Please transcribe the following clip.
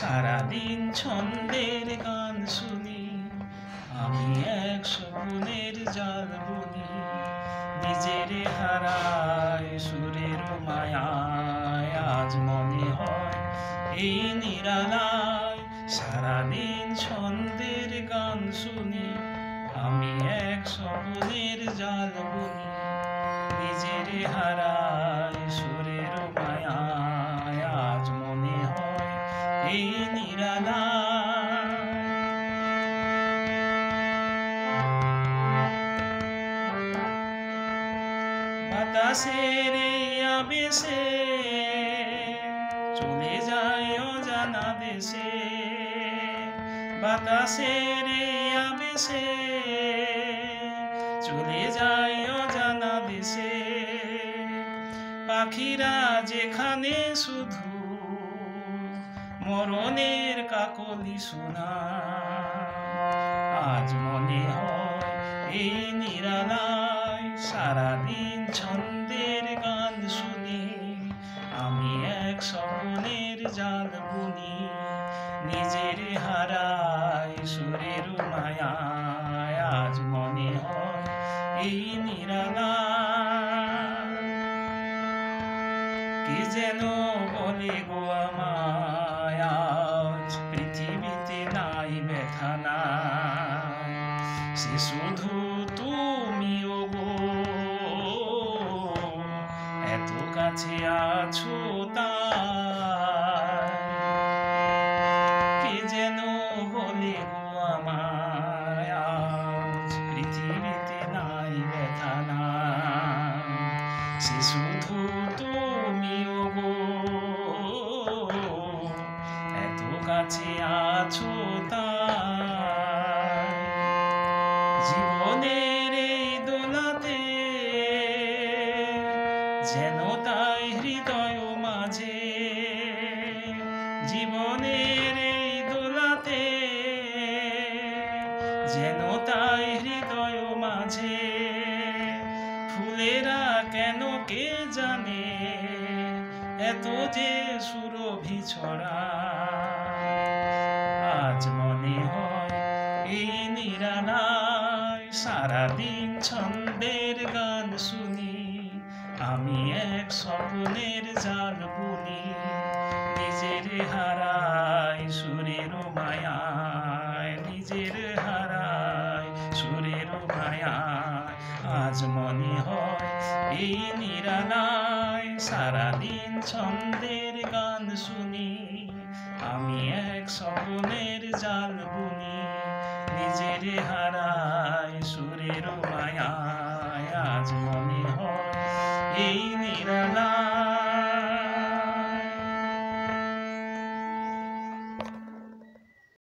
সারাদিন ছন্দের গান শুনি, আমি এক স্বপ্নের জাল বুনি। নিজের হারায় সুরের মায়ায়, আজ মনে হয় এই নিরালায়। সারাদিন ছন্দের গান শুনি, আমি এক স্বপ্নের জাল বুনি। নিজের হারায় সুরের মায়ায়, আজ মনে হয় এই নিরালায়। বাতাসের এই আবেশে চলে যায় অজানা দেশে, বাতাসের এই আবেশে চলে যায় অজানা দেশে। পাখিরা যেখানে শুধু মরণের কাকলি শোনায়, আজ মনে হয় এই নিরালায়। সারাদিন ছন্দের গান শুনি, আমি এক স্বপ্নের জাল বুনি। নিজের হারায় সুরের মায়ায়, আজ মনে হয় এই নিরালায়। কে যেন বলে গো আমায়, আজ পৃথিবীতে নাই ব্যথা নাই, সে শুধু তুমিও গো। এত কাছে আছো তাই, কে যেন বলে গো আমায়, আজ পৃথিবীতে নাই ব্যথা নাই, সে শুধু তুমিও গো। এত কাছে আছো তাই, জীবনের এই দোলাতে যেন তাই হৃদয় মাঝে। জীবনের এই দোলাতে যেন তাই হৃদয় মাঝে। ফুলেরা কেন কে জানে এত যে সুরভি ছড়া, আজ মনে হয় এই নিরালায়। সারাদিন ছন্দের গান শুনি, আমি এক স্বপ্নের জাল বুনি। নিজের হারায় সুরের মায়ায়, নিজের হারায় সুরের মায়ায়, আজ মনে হয় এই নিরালায়। সারাদিন ছন্দের গান শুনি, আমি এক স্বপ্নের জাল বুনি। নিজের হারায় সুরের মায়ায়, আজ মনে হয় এই নিরালায়।